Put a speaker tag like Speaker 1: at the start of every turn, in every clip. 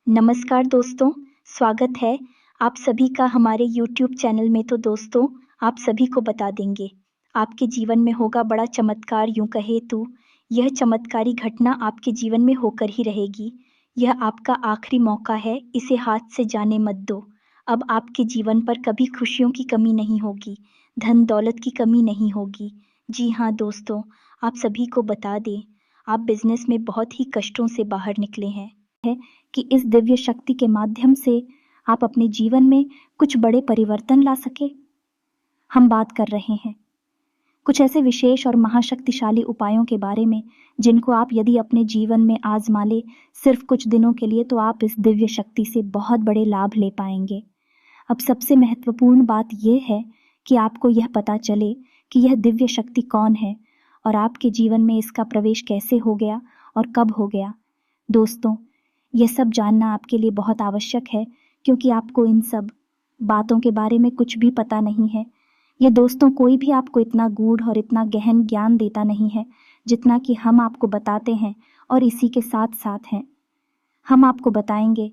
Speaker 1: नमस्कार दोस्तों, स्वागत है आप सभी का हमारे यूट्यूब चैनल में। तो दोस्तों, आप सभी को बता देंगे, आपके जीवन में होगा बड़ा चमत्कार। यूँ कहे तो यह चमत्कारी घटना आपके जीवन में होकर ही रहेगी। यह आपका आखिरी मौका है, इसे हाथ से जाने मत दो। अब आपके जीवन पर कभी खुशियों की कमी नहीं होगी, धन-दौलत की कमी नहीं होगी। जी हाँ दोस्तों, आप सभी को बता दें, आप बिज़नेस में बहुत ही कष्टों से बाहर निकले हैं। है कि इस दिव्य शक्ति के माध्यम से आप अपने जीवन में कुछ बड़े परिवर्तन ला सके। हम बात कर रहे हैं कुछ ऐसे विशेष और महाशक्तिशाली उपायों के बारे में जिनको आप यदि अपने जीवन में आजमा ले सिर्फ कुछ दिनों के लिए, तो आप इस दिव्य शक्ति से बहुत बड़े लाभ ले पाएंगे। अब सबसे महत्वपूर्ण बात यह है कि आपको यह पता चले कि यह दिव्य शक्ति कौन है और आपके जीवन में इसका प्रवेश कैसे हो गया और कब हो गया। दोस्तों, यह सब जानना आपके लिए बहुत आवश्यक है, क्योंकि आपको इन सब बातों के बारे में कुछ भी पता नहीं है। ये दोस्तों, कोई भी आपको इतना गूढ़ और इतना गहन ज्ञान देता नहीं है जितना कि हम आपको बताते हैं। और इसी के साथ साथ हैं, हम आपको बताएंगे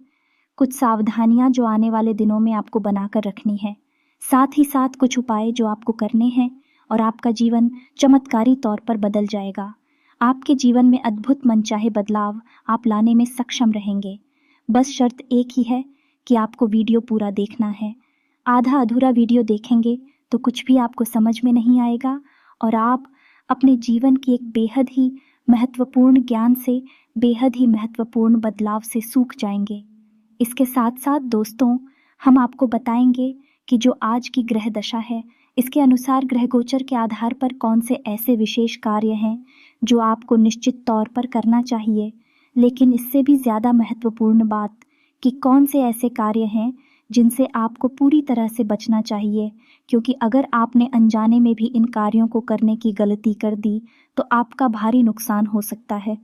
Speaker 1: कुछ सावधानियां जो आने वाले दिनों में आपको बनाकर रखनी है। साथ ही साथ कुछ उपाय जो आपको करने हैं और आपका जीवन चमत्कारी तौर पर बदल जाएगा। आपके जीवन में अद्भुत मनचाहे बदलाव आप लाने में सक्षम रहेंगे। बस शर्त एक ही है कि आपको वीडियो पूरा देखना है। आधा अधूरा वीडियो देखेंगे तो कुछ भी आपको समझ में नहीं आएगा और आप अपने जीवन की एक बेहद ही महत्वपूर्ण ज्ञान से, बेहद ही महत्वपूर्ण बदलाव से सूख जाएंगे। इसके साथ साथ दोस्तों, हम आपको बताएंगे कि जो आज की ग्रह दशा है, इसके अनुसार ग्रह गोचर के आधार पर कौन से ऐसे विशेष कार्य हैं जो आपको निश्चित तौर पर करना चाहिए। लेकिन इससे भी ज़्यादा महत्वपूर्ण बात कि कौन से ऐसे कार्य हैं जिनसे आपको पूरी तरह से बचना चाहिए, क्योंकि अगर आपने अनजाने में भी इन कार्यों को करने की गलती कर दी तो आपका भारी नुकसान हो सकता है।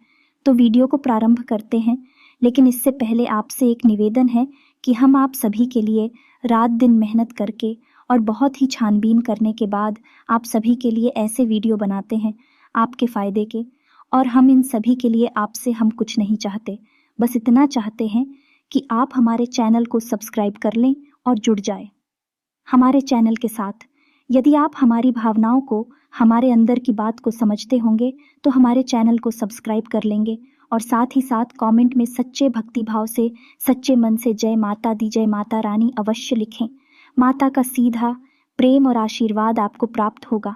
Speaker 1: तो वीडियो को प्रारंभ करते हैं, लेकिन इससे पहले आपसे एक निवेदन है कि हम आप सभी के लिए रात दिन मेहनत करके और बहुत ही छानबीन करने के बाद आप सभी के लिए ऐसे वीडियो बनाते हैं आपके फ़ायदे के। और हम इन सभी के लिए आपसे हम कुछ नहीं चाहते, बस इतना चाहते हैं कि आप हमारे चैनल को सब्सक्राइब कर लें और जुड़ जाए हमारे चैनल के साथ। यदि आप हमारी भावनाओं को, हमारे अंदर की बात को समझते होंगे तो हमारे चैनल को सब्सक्राइब कर लेंगे और साथ ही साथ कमेंट में सच्चे भक्ति भाव से, सच्चे मन से जय माता दी, जय माता रानी अवश्य लिखें। माता का सीधा प्रेम और आशीर्वाद आपको प्राप्त होगा।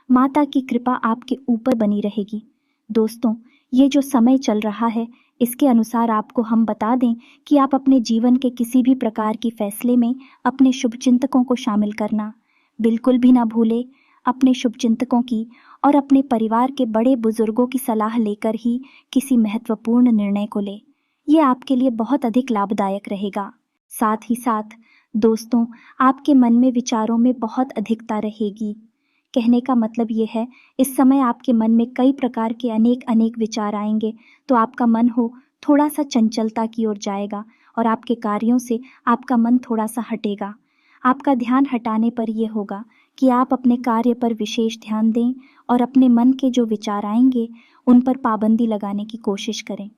Speaker 1: माता की कृपा आपके ऊपर बनी रहेगी। दोस्तों, ये जो समय चल रहा है, इसके अनुसार आपको हम बता दें कि आप अपने जीवन के किसी भी प्रकार की फैसले में अपने शुभचिंतकों को शामिल करना बिल्कुल भी ना भूलें। अपने शुभचिंतकों की और अपने परिवार के बड़े बुजुर्गों की सलाह लेकर ही किसी महत्वपूर्ण निर्णय को लें। ये आपके लिए बहुत अधिक लाभदायक रहेगा। साथ ही साथ दोस्तों, आपके मन में विचारों में बहुत अधिकता रहेगी। कहने का मतलब ये है, इस समय आपके मन में कई प्रकार के अनेक विचार आएंगे, तो आपका मन हो थोड़ा सा चंचलता की ओर जाएगा और आपके कार्यों से आपका मन थोड़ा सा हटेगा। आपका ध्यान हटाने पर यह होगा कि आप अपने कार्य पर विशेष ध्यान दें और अपने मन के जो विचार आएंगे उन पर पाबंदी लगाने की कोशिश करें।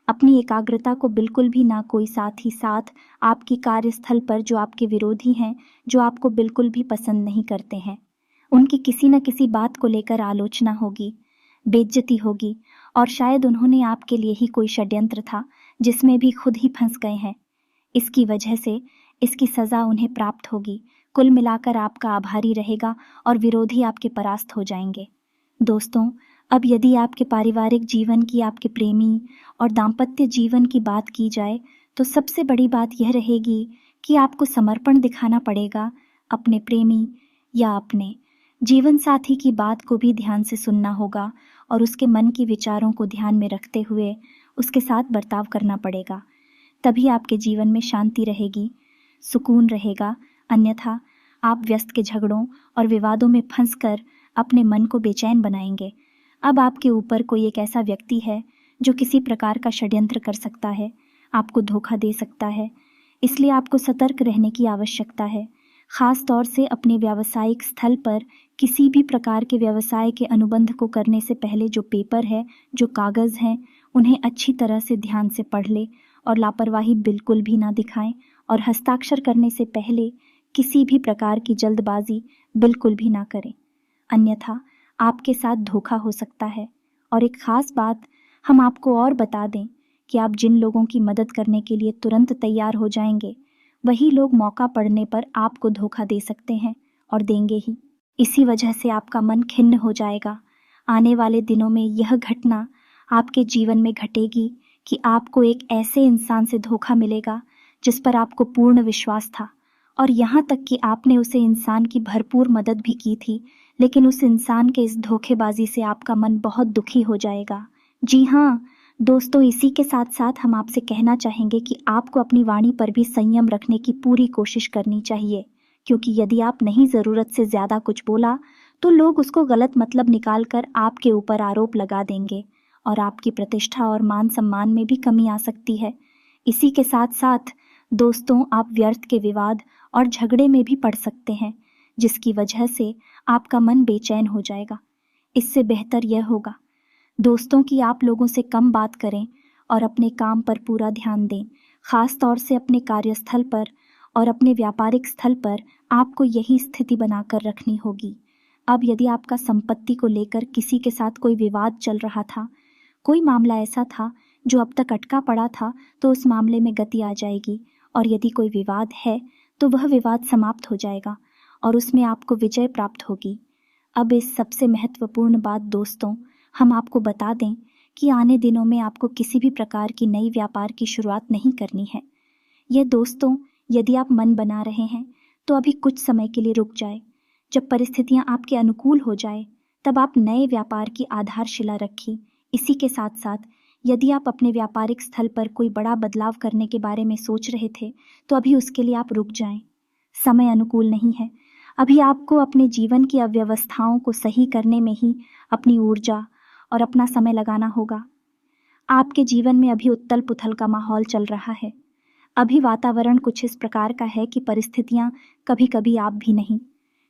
Speaker 1: अपनी एकाग्रता को बिल्कुल भी ना कोई, साथ ही साथ आपकी कार्यस्थल पर जो आपके विरोधी हैं, जो आपको बिल्कुल भी पसंद नहीं करते हैं, उनकी किसी न किसी बात को लेकर आलोचना होगी, बेइज्जती होगी और शायद उन्होंने आपके लिए ही कोई षड्यंत्र था जिसमें भी खुद ही फंस गए हैं। इसकी वजह से इसकी सज़ा उन्हें प्राप्त होगी। कुल मिलाकर आपका आभारी रहेगा और विरोधी आपके परास्त हो जाएंगे। दोस्तों, अब यदि आपके पारिवारिक जीवन की, आपके प्रेमी और दाम्पत्य जीवन की बात की जाए तो सबसे बड़ी बात यह रहेगी कि आपको समर्पण दिखाना पड़ेगा अपने प्रेमी या अपने जीवन साथी की बात को भी ध्यान से सुनना होगा और उसके मन की विचारों को ध्यान में रखते हुए उसके साथ बर्ताव करना पड़ेगा। तभी आपके जीवन में शांति रहेगी, सुकून रहेगा। अन्यथा आप व्यस्त के झगड़ों और विवादों में फंसकर अपने मन को बेचैन बनाएंगे। अब आपके ऊपर कोई एक ऐसा व्यक्ति है जो किसी प्रकार का षड्यंत्र कर सकता है, आपको धोखा दे सकता है। इसलिए आपको सतर्क रहने की आवश्यकता है। खास तौर से अपने व्यावसायिक स्थल पर किसी भी प्रकार के व्यवसाय के अनुबंध को करने से पहले जो पेपर है, जो कागज़ हैं, उन्हें अच्छी तरह से ध्यान से पढ़ ले और लापरवाही बिल्कुल भी ना दिखाएं और हस्ताक्षर करने से पहले किसी भी प्रकार की जल्दबाजी बिल्कुल भी ना करें, अन्यथा आपके साथ धोखा हो सकता है। और एक खास बात हम आपको और बता दें कि आप जिन लोगों की मदद करने के लिए तुरंत तैयार हो जाएंगे, वही लोग मौका पड़ने पर आपको धोखा दे सकते हैं और देंगे ही। इसी वजह से आपका मन खिन्न हो जाएगा। आने वाले दिनों में यह घटना आपके जीवन में घटेगी कि आपको एक ऐसे इंसान से धोखा मिलेगा जिस पर आपको पूर्ण विश्वास था, और यहाँ तक कि आपने उसे इंसान की भरपूर मदद भी की थी, लेकिन उस इंसान के इस धोखेबाजी से आपका मन बहुत दुखी हो जाएगा। जी हाँ दोस्तों, इसी के साथ साथ हम आपसे कहना चाहेंगे कि आपको अपनी वाणी पर भी संयम रखने की पूरी कोशिश करनी चाहिए, क्योंकि यदि आप नहीं ज़रूरत से ज़्यादा कुछ बोला तो लोग उसको गलत मतलब निकालकर आपके ऊपर आरोप लगा देंगे और आपकी प्रतिष्ठा और मान सम्मान में भी कमी आ सकती है। इसी के साथ साथ दोस्तों, आप व्यर्थ के विवाद और झगड़े में भी पड़ सकते हैं, जिसकी वजह से आपका मन बेचैन हो जाएगा। इससे बेहतर यह होगा दोस्तों कि आप लोगों से कम बात करें और अपने काम पर पूरा ध्यान दें। खास तौर से अपने कार्यस्थल पर और अपने व्यापारिक स्थल पर आपको यही स्थिति बनाकर रखनी होगी। अब यदि आपका संपत्ति को लेकर किसी के साथ कोई विवाद चल रहा था, कोई मामला ऐसा था जो अब तक अटका पड़ा था, तो उस मामले में गति आ जाएगी, और यदि कोई विवाद है तो वह विवाद समाप्त हो जाएगा और उसमें आपको विजय प्राप्त होगी। अब इस सबसे महत्वपूर्ण बात दोस्तों, हम आपको बता दें कि आने दिनों में आपको किसी भी प्रकार की नई व्यापार की शुरुआत नहीं करनी है। यह दोस्तों, यदि आप मन बना रहे हैं तो अभी कुछ समय के लिए रुक जाए। जब परिस्थितियां आपके अनुकूल हो जाए तब आप नए व्यापार की आधारशिला रखिए। इसी के साथ साथ यदि आप अपने व्यापारिक स्थल पर कोई बड़ा बदलाव करने के बारे में सोच रहे थे तो अभी उसके लिए आप रुक जाएं। समय अनुकूल नहीं है। अभी आपको अपने जीवन की अव्यवस्थाओं को सही करने में ही अपनी ऊर्जा और अपना समय लगाना होगा। आपके जीवन में अभी उत्तल पुथल का माहौल चल रहा है। अभी वातावरण कुछ इस प्रकार का है कि परिस्थितियां कभी कभी आप भी नहीं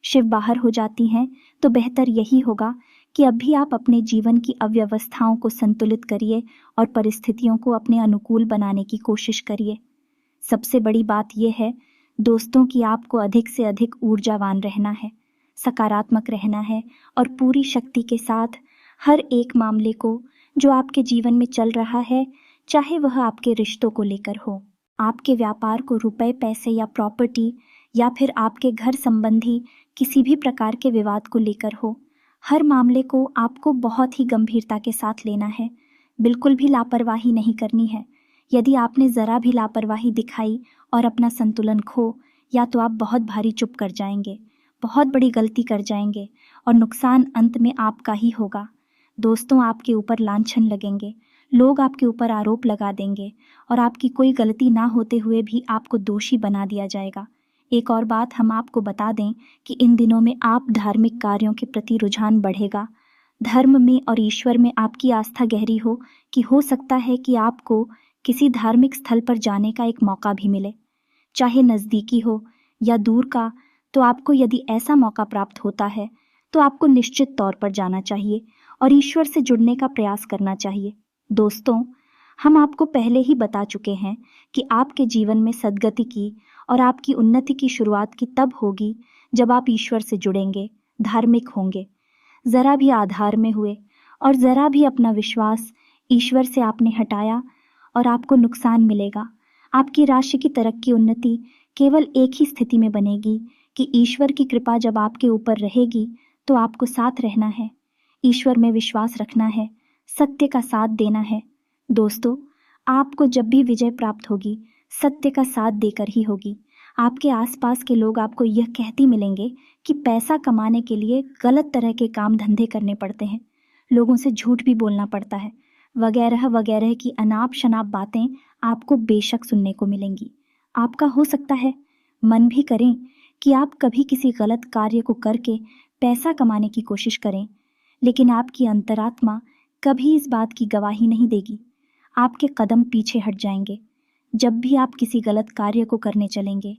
Speaker 1: शिव बाहर हो जाती हैं, तो बेहतर यही होगा कि अभी आप अपने जीवन की अव्यवस्थाओं को संतुलित करिए और परिस्थितियों को अपने अनुकूल बनाने की कोशिश करिए। सबसे बड़ी बात यह है दोस्तों कि आपको अधिक से अधिक ऊर्जावान रहना है, सकारात्मक रहना है और पूरी शक्ति के साथ हर एक मामले को जो आपके जीवन में चल रहा है, चाहे वह आपके रिश्तों को लेकर हो, आपके व्यापार को रुपए पैसे या प्रॉपर्टी, या फिर आपके घर संबंधी किसी भी प्रकार के विवाद को लेकर हो, हर मामले को आपको बहुत ही गंभीरता के साथ लेना है। बिल्कुल भी लापरवाही नहीं करनी है। यदि आपने ज़रा भी लापरवाही दिखाई और अपना संतुलन खो, या तो आप बहुत भारी चुप कर जाएंगे, बहुत बड़ी गलती कर जाएंगे और नुकसान अंत में आपका ही होगा। दोस्तों, आपके ऊपर लांछन लगेंगे, लोग आपके ऊपर आरोप लगा देंगे और आपकी कोई गलती ना होते हुए भी आपको दोषी बना दिया जाएगा। एक और बात हम आपको बता दें कि इन दिनों में आप धार्मिक कार्यों के प्रति रुझान बढ़ेगा। धर्म में और ईश्वर में आपकी आस्था गहरी हो कि हो सकता है कि आपको किसी धार्मिक स्थल पर जाने का एक मौका भी मिले, चाहे नज़दीकी हो या दूर का। तो आपको यदि ऐसा मौका प्राप्त होता है तो आपको निश्चित तौर पर जाना चाहिए और ईश्वर से जुड़ने का प्रयास करना चाहिए। दोस्तों, हम आपको पहले ही बता चुके हैं कि आपके जीवन में सद्गति की और आपकी उन्नति की शुरुआत की तब होगी जब आप ईश्वर से जुड़ेंगे, धार्मिक होंगे, ज़रा भी आधार में हुए और ज़रा भी अपना विश्वास ईश्वर से आपने हटाया और आपको नुकसान मिलेगा। आपकी राशि की तरक्की उन्नति केवल एक ही स्थिति में बनेगी कि ईश्वर की कृपा जब आपके ऊपर रहेगी तो आपको साथ रहना है, ईश्वर में विश्वास रखना है, सत्य का साथ देना है। दोस्तों, आपको जब भी विजय प्राप्त होगी, सत्य का साथ देकर ही होगी। आपके आसपास के लोग आपको यह कहती मिलेंगे कि पैसा कमाने के लिए गलत तरह के काम धंधे करने पड़ते हैं, लोगों से झूठ भी बोलना पड़ता है, वगैरह वगैरह की अनाप शनाप बातें आपको बेशक सुनने को मिलेंगी। आपका हो सकता है मन भी करें कि आप कभी किसी गलत कार्य को करके पैसा कमाने की कोशिश करें, लेकिन आपकी अंतरात्मा कभी इस बात की गवाही नहीं देगी। आपके कदम पीछे हट जाएंगे जब भी आप किसी गलत कार्य को करने चलेंगे।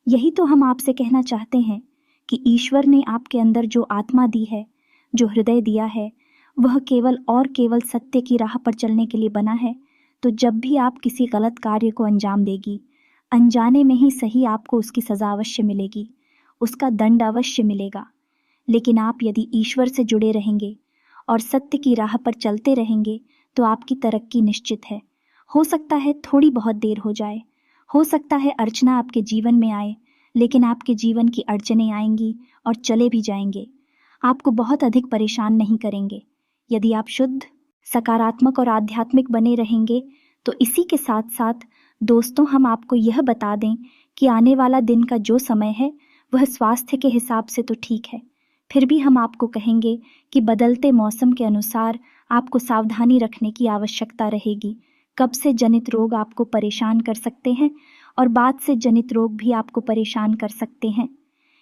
Speaker 1: यही तो हम आपसे कहना चाहते हैं कि ईश्वर ने आपके अंदर जो आत्मा दी है, जो हृदय दिया है, वह केवल और केवल सत्य की राह पर चलने के लिए बना है। तो जब भी आप किसी गलत कार्य को अंजाम देगी, अनजाने में ही सही आपको उसकी सजा अवश्य मिलेगी, उसका दंड अवश्य मिलेगा। लेकिन आप यदि ईश्वर से जुड़े रहेंगे और सत्य की राह पर चलते रहेंगे तो आपकी तरक्की निश्चित है। हो सकता है थोड़ी बहुत देर हो जाए, हो सकता है अर्चना आपके जीवन में आए, लेकिन आपके जीवन की अड़चनें आएंगी और चले भी जाएंगे, आपको बहुत अधिक परेशान नहीं करेंगे। यदि आप शुद्ध, सकारात्मक और आध्यात्मिक बने रहेंगे तो इसी के साथ साथ दोस्तों हम आपको यह बता दें कि आने वाला दिन का जो समय है वह स्वास्थ्य के हिसाब से तो ठीक है, फिर भी हम आपको कहेंगे कि बदलते मौसम के अनुसार आपको सावधानी रखने की आवश्यकता रहेगी। कब से जनित रोग आपको परेशान कर सकते हैं और बाद से जनित रोग भी आपको परेशान कर सकते हैं,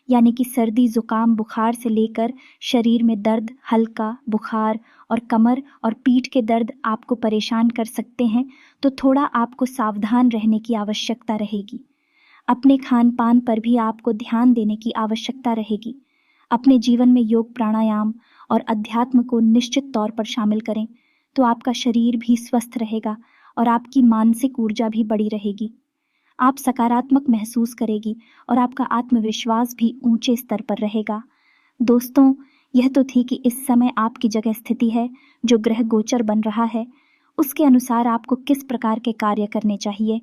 Speaker 1: यानी कि सर्दी, जुकाम, बुखार से लेकर शरीर में दर्द, हल्का बुखार और कमर और पीठ के दर्द आपको परेशान कर सकते हैं। तो थोड़ा आपको सावधान रहने की आवश्यकता रहेगी। अपने खान पान पर भी आपको ध्यान देने की आवश्यकता रहेगी। अपने जीवन में योग, प्राणायाम और अध्यात्म को निश्चित तौर पर शामिल करें तो आपका शरीर भी स्वस्थ रहेगा और आपकी मानसिक ऊर्जा भी बड़ी रहेगी। आप सकारात्मक महसूस करेगी और आपका आत्मविश्वास भी ऊंचे स्तर पर रहेगा। दोस्तों, यह तो थी कि इस समय आपकी जगह स्थिति है, जो ग्रह गोचर बन रहा है उसके अनुसार आपको किस प्रकार के कार्य करने चाहिए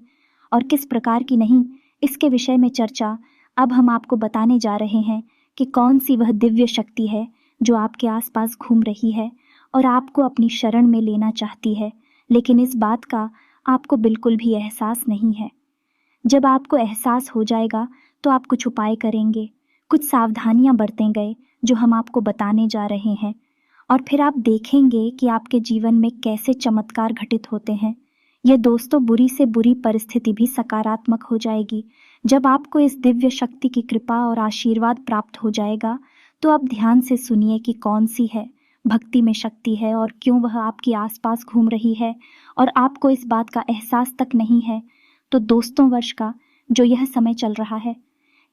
Speaker 1: और किस प्रकार की नहीं, इसके विषय में चर्चा अब हम आपको बताने जा रहे हैं कि कौन सी वह दिव्य शक्ति है जो आपके आसपास घूम रही है और आपको अपनी शरण में लेना चाहती है, लेकिन इस बात का आपको बिल्कुल भी एहसास नहीं है। जब आपको एहसास हो जाएगा तो आप कुछ उपाय करेंगे, कुछ सावधानियां बरतेंगे जो हम आपको बताने जा रहे हैं, और फिर आप देखेंगे कि आपके जीवन में कैसे चमत्कार घटित होते हैं। यह दोस्तों, बुरी से बुरी परिस्थिति भी सकारात्मक हो जाएगी। जब आपको इस दिव्य शक्ति की कृपा और आशीर्वाद प्राप्त हो जाएगा तो आप ध्यान से सुनिए कि कौन सी है भक्ति में शक्ति है और क्यों वह आपके आसपास घूम रही है और आपको इस बात का एहसास तक नहीं है। तो दोस्तों, वर्ष का जो यह समय चल रहा है,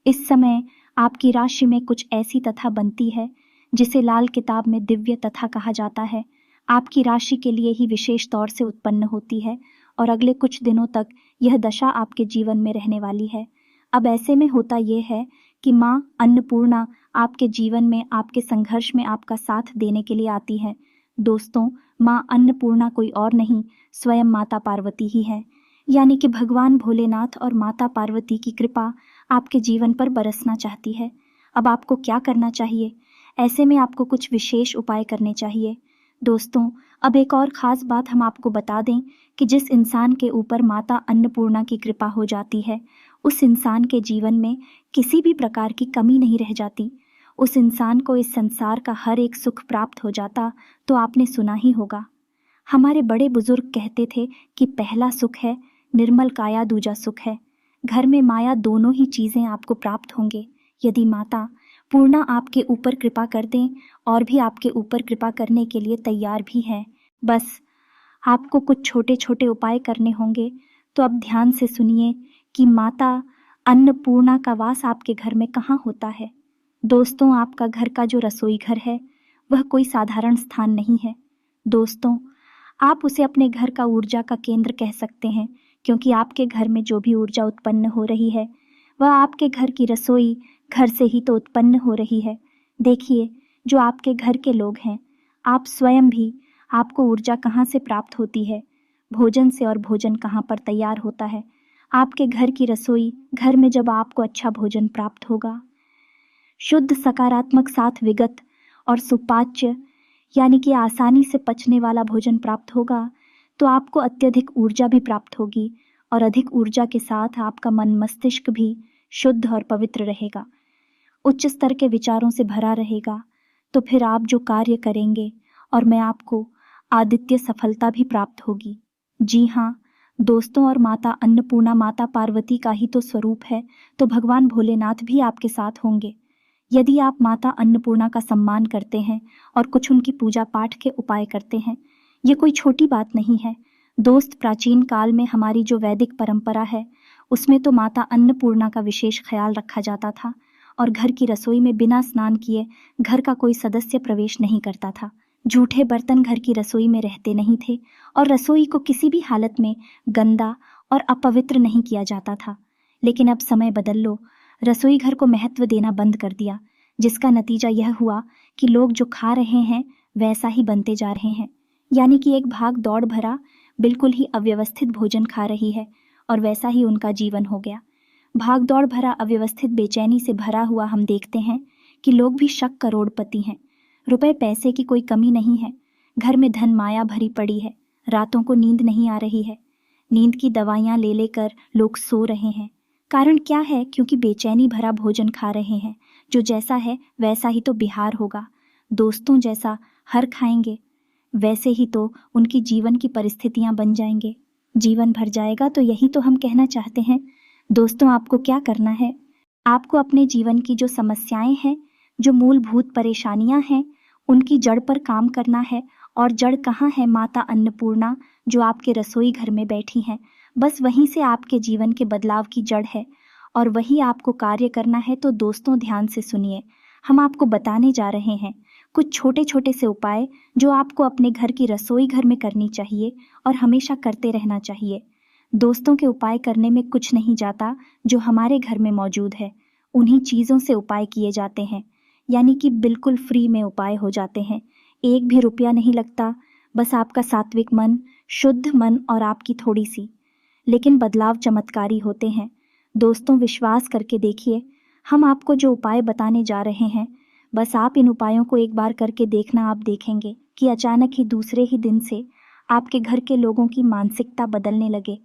Speaker 1: इस समय आपकी राशि में कुछ ऐसी तथा बनती है जिसे लाल किताब में दिव्य तथा कहा जाता है। आपकी राशि के लिए ही विशेष तौर से उत्पन्न होती है और अगले कुछ दिनों तक यह दशा आपके जीवन में रहने वाली है। अब ऐसे में होता यह है कि माँ अन्नपूर्णा आपके जीवन में आपके संघर्ष में आपका साथ देने के लिए आती है। दोस्तों, माँ अन्नपूर्णा कोई और नहीं, स्वयं माता पार्वती ही है, यानी कि भगवान भोलेनाथ और माता पार्वती की कृपा आपके जीवन पर बरसना चाहती है। अब आपको क्या करना चाहिए? ऐसे में आपको कुछ विशेष उपाय करने चाहिए। दोस्तों, अब एक और ख़ास बात हम आपको बता दें कि जिस इंसान के ऊपर माता अन्नपूर्णा की कृपा हो जाती है, उस इंसान के जीवन में किसी भी प्रकार की कमी नहीं रह जाती। उस इंसान को इस संसार का हर एक सुख प्राप्त हो जाता। तो आपने सुना ही होगा, हमारे बड़े बुजुर्ग कहते थे कि पहला सुख है निर्मल काया, दूजा सुख है घर में माया। दोनों ही चीज़ें आपको प्राप्त होंगे यदि माता पूर्णा आपके ऊपर कृपा कर दें और भी आपके ऊपर कृपा करने के लिए तैयार भी हैं। बस आपको कुछ छोटे छोटे उपाय करने होंगे। तो अब ध्यान से सुनिए कि माता अन्नपूर्णा का वास आपके घर में कहाँ होता है। दोस्तों, आपका घर का जो रसोई घर है वह कोई साधारण स्थान नहीं है। दोस्तों, आप उसे अपने घर का ऊर्जा का केंद्र कह सकते हैं, क्योंकि आपके घर में जो भी ऊर्जा उत्पन्न हो रही है वह आपके घर की रसोई घर से ही तो उत्पन्न हो रही है। देखिए, जो आपके घर के लोग हैं, आप स्वयं भी, आपको ऊर्जा कहाँ से प्राप्त होती है? भोजन से। और भोजन कहाँ पर तैयार होता है? आपके घर की रसोई घर में। जब आपको अच्छा भोजन प्राप्त होगा, शुद्ध, सकारात्मक, साथ विगत और सुपाच्य, यानी कि आसानी से पचने वाला भोजन प्राप्त होगा, तो आपको अत्यधिक ऊर्जा भी प्राप्त होगी और अधिक ऊर्जा के साथ आपका मन मस्तिष्क भी शुद्ध और पवित्र रहेगा, उच्च स्तर के विचारों से भरा रहेगा। तो फिर आप जो कार्य करेंगे और मैं आपको आदित्य सफलता भी प्राप्त होगी। जी हाँ दोस्तों, और माता अन्नपूर्णा माता पार्वती का ही तो स्वरूप है, तो भगवान भोलेनाथ भी आपके साथ होंगे। यदि आप माता अन्नपूर्णा का सम्मान करते हैं और कुछ उनकी पूजा पाठ के उपाय करते हैं, ये कोई छोटी बात नहीं है। दोस्त, प्राचीन काल में हमारी जो वैदिक परंपरा है उसमें तो माता अन्नपूर्णा का विशेष ख्याल रखा जाता था और घर की रसोई में बिना स्नान किए घर का कोई सदस्य प्रवेश नहीं करता था। झूठे बर्तन घर की रसोई में रहते नहीं थे और रसोई को किसी भी हालत में गंदा और अपवित्र नहीं किया जाता था। लेकिन अब समय बदल लो, रसोई घर को महत्व देना बंद कर दिया, जिसका नतीजा यह हुआ कि लोग जो खा रहे हैं वैसा ही बनते जा रहे हैं। यानी कि एक भाग दौड़ भरा बिल्कुल ही अव्यवस्थित भोजन खा रही है और वैसा ही उनका जीवन हो गया। भाग दौड़ भरा अव्यवस्थित बेचैनी से भरा हुआ हम देखते हैं कि लोग भी शक करोड़पति हैं। रुपए पैसे की कोई कमी नहीं है, घर में धन माया भरी पड़ी है, रातों को नींद नहीं आ रही है, नींद की दवाइयाँ ले लेकर लोग सो रहे हैं। कारण क्या है? क्योंकि बेचैनी भरा भोजन खा रहे हैं। जो जैसा है वैसा ही तो बिहार होगा। दोस्तों जैसा हर खाएंगे वैसे ही तो उनकी जीवन की परिस्थितियां बन जाएंगे, जीवन भर जाएगा। तो यही तो हम कहना चाहते हैं। दोस्तों, आपको क्या करना है? आपको अपने जीवन की जो समस्याएं हैं, जो मूलभूत परेशानियां हैं, उनकी जड़ पर काम करना है। और जड़ कहाँ है? माता अन्नपूर्णा जो आपके रसोई घर में बैठी हैं, बस वहीं से आपके जीवन के बदलाव की जड़ है और वही आपको कार्य करना है। तो दोस्तों, ध्यान से सुनिए, हम आपको बताने जा रहे हैं कुछ छोटे छोटे से उपाय जो आपको अपने घर की रसोई घर में करनी चाहिए और हमेशा करते रहना चाहिए। दोस्तों, के उपाय करने में कुछ नहीं जाता जो हमारे घर में मौजूद है, उन्हीं चीज़ों से उपाय किए जाते हैं। यानी कि बिल्कुल फ्री में उपाय हो जाते हैं, एक भी रुपया नहीं लगता। बस आपका सात्विक मन, शुद्ध मन और आपकी थोड़ी सी, लेकिन बदलाव चमत्कारी होते हैं। दोस्तों, विश्वास करके देखिए, हम आपको जो उपाय बताने जा रहे हैं, बस आप इन उपायों को एक बार करके देखना। आप देखेंगे कि अचानक ही दूसरे ही दिन से आपके घर के लोगों की मानसिकता बदलने लगे,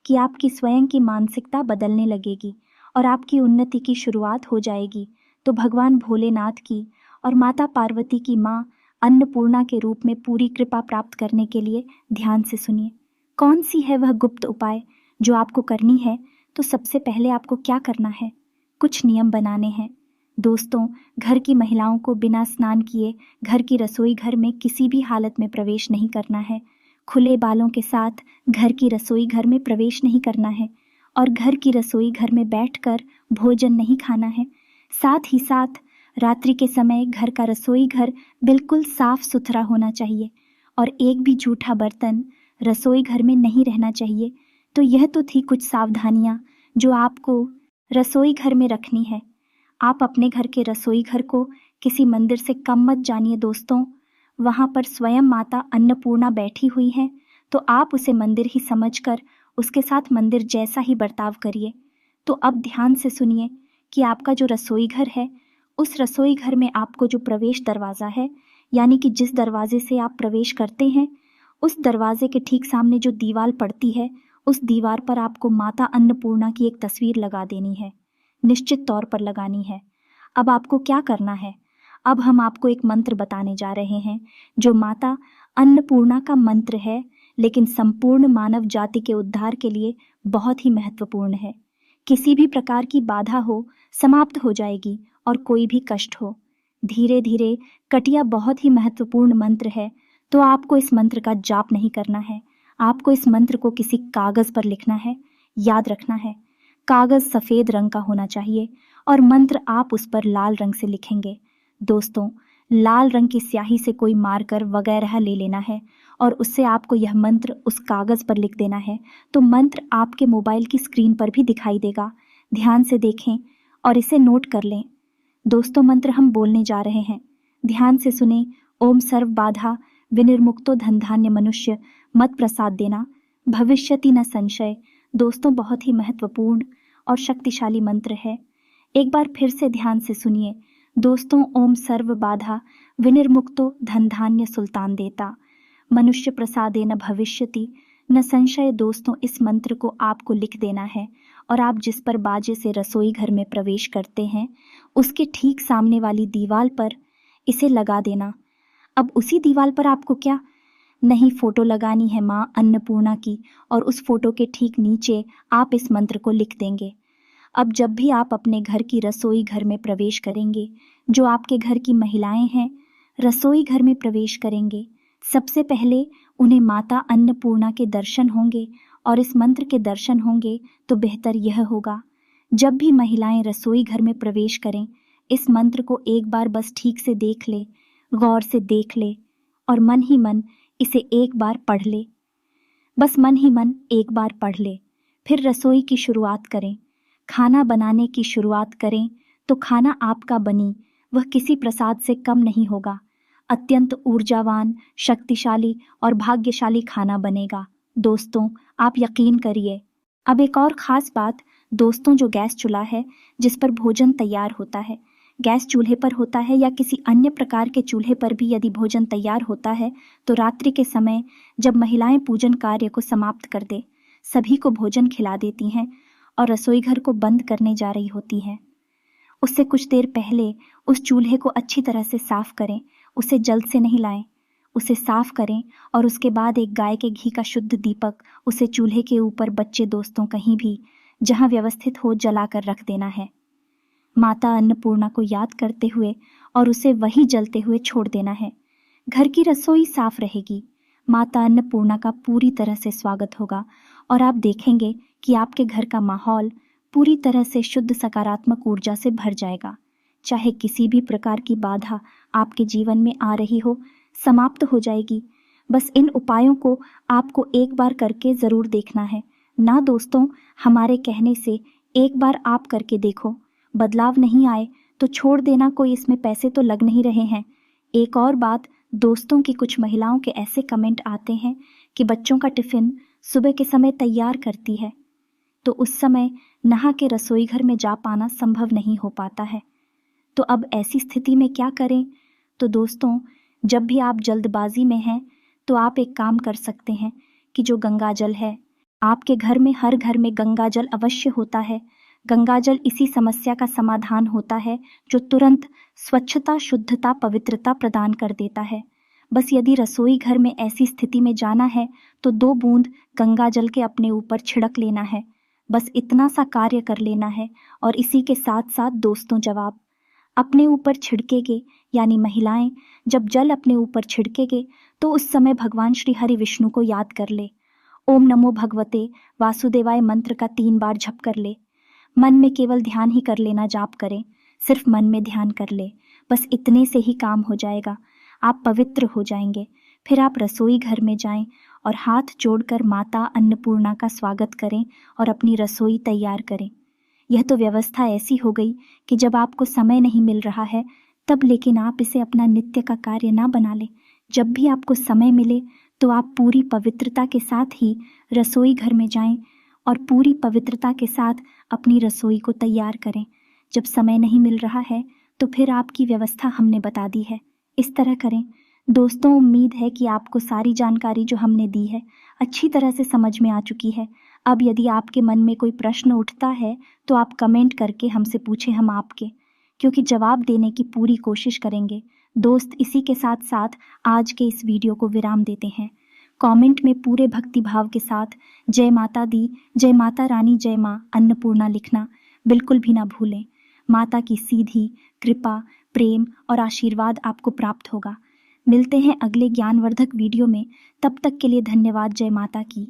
Speaker 1: कि आपकी स्वयं की मानसिकता बदलने लगेगी और आपकी उन्नति की शुरुआत हो जाएगी। तो भगवान भोलेनाथ की और माता पार्वती की माँ अन्नपूर्णा के रूप में पूरी कृपा प्राप्त करने के लिए ध्यान से सुनिए, कौन सी है वह गुप्त उपाय जो आपको करनी है। तो सबसे पहले आपको क्या करना है? कुछ नियम बनाने हैं। दोस्तों, घर की महिलाओं को बिना स्नान किए घर की रसोई घर में किसी भी हालत में प्रवेश नहीं करना है। खुले बालों के साथ घर की रसोई घर में प्रवेश नहीं करना है और घर की रसोई घर में बैठकर भोजन नहीं खाना है। साथ ही साथ रात्रि के समय घर का रसोई घर बिल्कुल साफ सुथरा होना चाहिए और एक भी जूठा बर्तन रसोई घर में नहीं रहना चाहिए। तो यह तो थी कुछ सावधानियां जो आपको रसोई घर में रखनी है। आप अपने घर के रसोई घर को किसी मंदिर से कम मत जानिए दोस्तों। वहाँ पर स्वयं माता अन्नपूर्णा बैठी हुई हैं, तो आप उसे मंदिर ही समझकर उसके साथ मंदिर जैसा ही बर्ताव करिए। तो अब ध्यान से सुनिए कि आपका जो रसोई घर है, उस रसोई घर में आपको जो प्रवेश दरवाज़ा है, यानी कि जिस दरवाजे से आप प्रवेश करते हैं, उस दरवाजे के ठीक सामने जो दीवार पड़ती है, उस दीवार पर आपको माता अन्नपूर्णा की एक तस्वीर लगा देनी है, निश्चित तौर पर लगानी है। अब आपको क्या करना है? अब हम आपको एक मंत्र बताने जा रहे हैं जो माता अन्नपूर्णा का मंत्र है, लेकिन संपूर्ण मानव जाति के उद्धार के लिए बहुत ही महत्वपूर्ण है। किसी भी प्रकार की बाधा हो, समाप्त हो जाएगी और कोई भी कष्ट हो धीरे धीरे कटिया। बहुत ही महत्वपूर्ण मंत्र है, तो आपको इस मंत्र का जाप नहीं करना है। आपको इस मंत्र को किसी कागज पर लिखना है, याद रखना है। कागज सफेद रंग का होना चाहिए और मंत्र आप उस पर लाल रंग से लिखेंगे। दोस्तों, लाल रंग की स्याही से कोई मार्कर वगैरह ले लेना है और उससे आपको यह मंत्र उस कागज पर लिख देना है। तो मंत्र आपके मोबाइल की स्क्रीन पर भी दिखाई देगा, ध्यान से देखें और इसे नोट कर लें। दोस्तों, मंत्र हम बोलने जा रहे हैं, ध्यान से सुने। ओम सर्व बाधा विनिर्मुक्तो धन धान्य मनुष्य मत प्रसाद देना भविष्यति न संशय। दोस्तों, बहुत ही महत्वपूर्ण और शक्तिशाली मंत्र है। एक बार फिर से ध्यान से सुनिए दोस्तों। ओम सर्व बाधा विनिर्मुक्तो धन धान्य सुल्तान देता मनुष्य प्रसादे न भविष्यति न संशय। दोस्तों, इस मंत्र को आपको लिख देना है और आप जिस पर बाजे से रसोई घर में प्रवेश करते हैं, उसके ठीक सामने वाली दीवार पर इसे लगा देना। अब उसी दीवार पर आपको क्या नहीं, फोटो लगानी है माँ अन्नपूर्णा की, और उस फोटो के ठीक नीचे आप इस मंत्र को लिख देंगे। अब जब भी आप अपने घर की रसोई घर में प्रवेश करेंगे, जो आपके घर की महिलाएं हैं रसोई घर में प्रवेश करेंगे, सबसे पहले उन्हें माता अन्नपूर्णा के दर्शन होंगे और इस मंत्र के दर्शन होंगे। तो बेहतर यह होगा, जब भी महिलाएं रसोई घर में प्रवेश करें, इस मंत्र को एक बार बस ठीक से देख ले, गौर से देख ले और मन ही मन इसे एक बार पढ़ ले। बस मन ही मन एक बार पढ़ ले। फिर रसोई की शुरुआत करें, खाना बनाने की शुरुआत करें तो खाना आपका बनी वह किसी प्रसाद से कम नहीं होगा। अत्यंत ऊर्जावान, शक्तिशाली और भाग्यशाली खाना बनेगा। दोस्तों, आप यकीन करिए। अब एक और ख़ास बात, दोस्तों, जो गैस चूल्हा है जिस पर भोजन तैयार होता है, गैस चूल्हे पर होता है या किसी अन्य प्रकार के चूल्हे पर भी यदि भोजन तैयार होता है तो रात्रि के समय जब महिलाएं पूजन कार्य को समाप्त कर दे, सभी को भोजन खिला देती हैं और रसोई घर को बंद करने जा रही होती हैं, उससे कुछ देर पहले उस चूल्हे को अच्छी तरह से साफ करें। उसे जल्द से नहीं लाएं, उसे साफ करें और उसके बाद एक गाय के घी का शुद्ध दीपक उसे चूल्हे के ऊपर बच्चे दोस्तों कहीं भी जहां व्यवस्थित हो जलाकर रख देना है। माता अन्नपूर्णा को याद करते हुए और उसे वही जलते हुए छोड़ देना है। घर की रसोई साफ रहेगी, माता अन्नपूर्णा का पूरी तरह से स्वागत होगा और आप देखेंगे कि आपके घर का माहौल पूरी तरह से शुद्ध सकारात्मक ऊर्जा से भर जाएगा। चाहे किसी भी प्रकार की बाधा आपके जीवन में आ रही हो, समाप्त हो जाएगी। बस इन उपायों को आपको एक बार करके ज़रूर देखना है ना दोस्तों। हमारे कहने से एक बार आप करके देखो, बदलाव नहीं आए तो छोड़ देना, कोई इसमें पैसे तो लग नहीं रहे हैं। एक और बात दोस्तों, की कुछ महिलाओं के ऐसे कमेंट आते हैं कि बच्चों का टिफ़िन सुबह के समय तैयार करती है तो उस समय नहा के रसोई घर में जा पाना संभव नहीं हो पाता है। तो अब ऐसी स्थिति में क्या करें? तो दोस्तों, जब भी आप जल्दबाजी में हैं तो आप एक काम कर सकते हैं कि जो गंगा जल है, आपके घर में हर घर में गंगा जल अवश्य होता है। गंगा जल इसी समस्या का समाधान होता है जो तुरंत स्वच्छता, शुद्धता, पवित्रता प्रदान कर देता है। बस यदि रसोई घर में ऐसी स्थिति में जाना है तो 2 बूंद गंगा जल के अपने ऊपर छिड़क लेना है। बस इतना सा कार्य कर लेना है और इसी के साथ साथ दोस्तों, जवाब अपने ऊपर छिड़केगे, यानी महिलाएं जब जल अपने ऊपर छिड़केगे तो उस समय भगवान श्री हरि विष्णु को याद कर ले। ओम नमो भगवते वासुदेवाय मंत्र का 3 बार जप कर ले। मन में केवल ध्यान ही कर लेना, जाप करें, सिर्फ मन में ध्यान कर ले। बस इतने से ही काम हो जाएगा, आप पवित्र हो जाएंगे। फिर आप रसोई घर में जाएं और हाथ जोड़कर माता अन्नपूर्णा का स्वागत करें और अपनी रसोई तैयार करें। यह तो व्यवस्था ऐसी हो गई कि जब आपको समय नहीं मिल रहा है तब, लेकिन आप इसे अपना नित्य का कार्य ना बना लें। जब भी आपको समय मिले तो आप पूरी पवित्रता के साथ ही रसोई घर में जाएं और पूरी पवित्रता के साथ अपनी रसोई को तैयार करें। जब समय नहीं मिल रहा है तो फिर आपकी व्यवस्था हमने बता दी है, इस तरह करें। दोस्तों, उम्मीद है कि आपको सारी जानकारी जो हमने दी है अच्छी तरह से समझ में आ चुकी है। अब यदि आपके मन में कोई प्रश्न उठता है तो आप कमेंट करके हमसे पूछें, हम आपके क्योंकि जवाब देने की पूरी कोशिश करेंगे। दोस्त, इसी के साथ साथ आज के इस वीडियो को विराम देते हैं। कमेंट में पूरे भक्ति भाव के साथ जय माता दी, जय माता रानी, जय माँ अन्नपूर्णा लिखना बिल्कुल भी ना भूलें। माता की सीधी कृपा, प्रेम और आशीर्वाद आपको प्राप्त होगा। मिलते हैं अगले ज्ञानवर्धक वीडियो में, तब तक के लिए धन्यवाद। जय माता की।